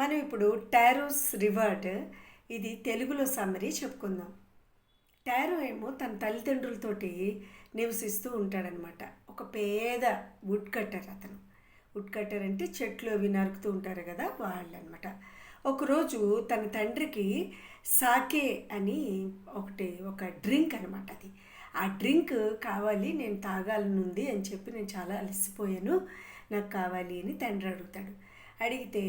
మనం ఇప్పుడు Taurus reward ఇది తెలుగులో సమ్మరీ చెప్పుకుందాం. టారో ఏమో తన తల్లిదండ్రులతోటి నివసిస్తూ ఉంటాడనమాట. ఒక పేద వుడ్ కట్టర్ అతను. వుడ్ కట్టర్ అంటే చెట్లు అవి నరుకుతూ ఉంటారు కదా వాళ్ళు అనమాట. ఒకరోజు తన తండ్రికి సాకే అని ఒక డ్రింక్ అనమాట. అది ఆ డ్రింక్ కావాలి, నేను తాగాలనుంది అని చెప్పి, నేను చాలా అలసిపోయాను, నాకు కావాలి అని తండ్రి అడుగుతాడు. అడిగితే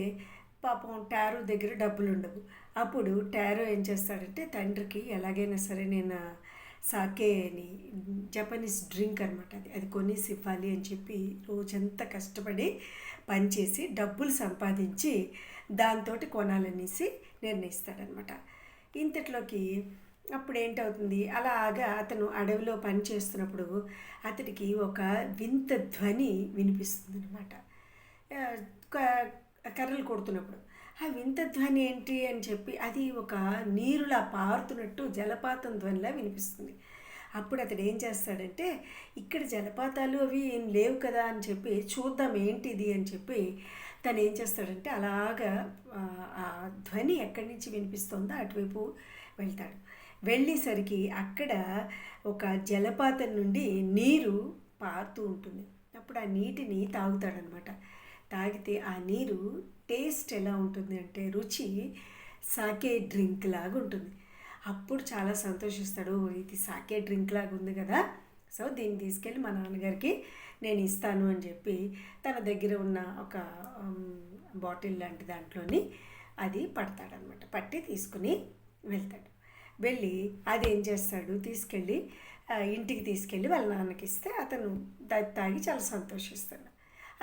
పాపం టారో దగ్గర డబ్బులు ఉండవు. అప్పుడు టారో ఏం చేస్తాడంటే తండ్రికి ఎలాగైనా సరే నేను సాకే అని జపనీస్ డ్రింక్ అనమాట, అది కొనేసి ఇవ్వాలి అని చెప్పి రోజంతా కష్టపడి పనిచేసి డబ్బులు సంపాదించి దాంతో కొనాలనేసి నిర్ణయిస్తాడనమాట. ఇంతట్లోకి అప్పుడు ఏంటవుతుంది, అలాగా అతను అడవిలో పని చేస్తున్నప్పుడు అతడికి ఒక వింత ధ్వని వినిపిస్తుంది అనమాట. కర్రలు కొడుతున్నప్పుడు ఆ వింత ధ్వని ఏంటి అని చెప్పి, అది ఒక నీరులా పారుతున్నట్టు జలపాతం ధ్వనిలా వినిపిస్తుంది. అప్పుడు అతడు ఏం చేస్తాడంటే, ఇక్కడ జలపాతాలు అవి ఏం లేవు కదా అని చెప్పి చూద్దాం ఏంటిది అని చెప్పి తను ఏం చేస్తాడంటే అలాగా ఆ ధ్వని ఎక్కడి నుంచి వినిపిస్తుందో అటువైపు వెళ్తాడు. వెళ్ళేసరికి అక్కడ ఒక జలపాతం నుండి నీరు పారుతూ ఉంటుంది. అప్పుడు ఆ నీటిని తాగుతాడనమాట. తాగితే ఆ నీరు టేస్ట్ ఎలా ఉంటుంది అంటే రుచి సాకే డ్రింక్ లాగా ఉంటుంది. అప్పుడు చాలా సంతోషిస్తాడు, ఇది సాకే డ్రింక్ లాగా ఉంది కదా, సో దీన్ని తీసుకెళ్ళి మా నాన్నగారికి నేను ఇస్తాను అని చెప్పి తన దగ్గర ఉన్న ఒక బాటిల్ లాంటి దాంట్లోని అది పడతాడనమాట. పట్టి తీసుకుని వెళ్తాడు. వెళ్ళి అది ఏం చేస్తాడు, తీసుకెళ్ళి ఇంటికి తీసుకెళ్ళి వాళ్ళ నాన్నకి ఇస్తే అతను తాగి చాలా సంతోషిస్తాడు.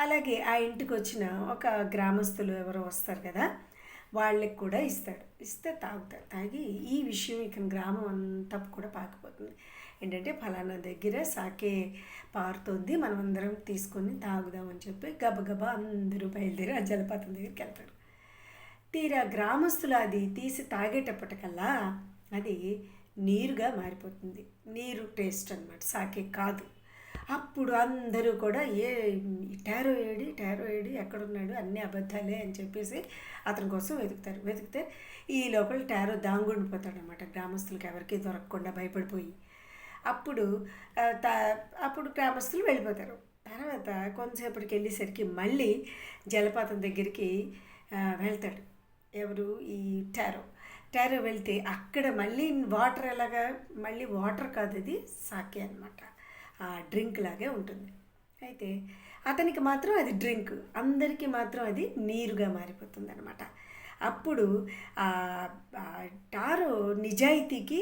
అలాగే ఆ ఇంటికి వచ్చిన ఒక గ్రామస్తులు ఎవరో వస్తారు కదా, వాళ్ళకి కూడా ఇస్తాడు. ఇస్తే తాగుతాడు. తాగి ఈ విషయం ఇక గ్రామం అంతా కూడా పాకిపోతుంది. ఏంటంటే ఫలానా దగ్గర సాకే పారుతుంది, మనం అందరం తీసుకొని తాగుదామని చెప్పి గబగబా అందరూ బయలుదేరి ఆ జలపాతం దగ్గరికి వెళ్తారు. తీరా గ్రామస్తులు అది తీసి తాగేటప్పటికల్లా అది నీరుగా మారిపోతుంది. నీరు టేస్ట్ అనమాట, సాకే కాదు. అప్పుడు అందరూ కూడా టారో ఏడి ఎక్కడున్నాడు, అన్నీ అబద్ధాలే అని చెప్పేసి అతని కోసం వెతికితే ఈ లోపల టారో దాంగుండిపోతాడనమాట. గ్రామస్తులకి ఎవరికి దొరకకుండా భయపడిపోయి అప్పుడు గ్రామస్తులు వెళ్ళిపోతారు. తర్వాత కొంతసేపటికి వెళ్ళేసరికి మళ్ళీ జలపాతం దగ్గరికి వెళ్తాడు. ఎవరు, ఈ టారో వెళ్తే అక్కడ మళ్ళీ వాటర్ ఎలాగా, మళ్ళీ వాటర్ కాదు, అది సాకే అనమాట, ఆ డ్రింక్ లాగే ఉంటుంది. అయితే అతనికి మాత్రం అది డ్రింక్, అందరికీ మాత్రం అది నీరుగా మారిపోతుంది అనమాట. అప్పుడు టారో నిజాయితీకి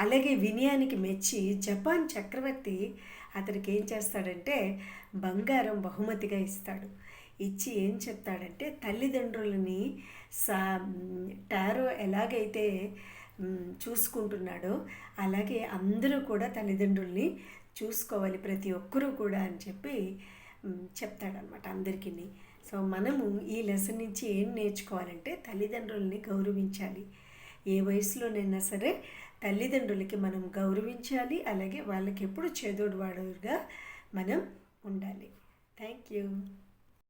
అలాగే వినయానికి మెచ్చి జపాన్ చక్రవర్తి అతనికి ఏం చేస్తాడంటే బంగారం బహుమతిగా ఇస్తాడు. ఇచ్చి ఏం చెప్తాడంటే తల్లిదండ్రులని టారో ఎలాగైతే చూసుకుంటున్నాడో అలాగే అందరూ కూడా తల్లిదండ్రుల్ని చూసుకోవాలి ప్రతి ఒక్కరూ కూడా అని చెప్పి చెప్తాడనమాట అందరికీ. సో మనము ఈ లెసన్ నుంచి ఏం నేర్చుకోవాలంటే తల్లిదండ్రుల్ని గౌరవించాలి. ఏ వయసులోనైనా సరే తల్లిదండ్రులకి మనం గౌరవించాలి, అలాగే వాళ్ళకి ఎప్పుడు చేదోడు వాడుగా మనం ఉండాలి. Thank you.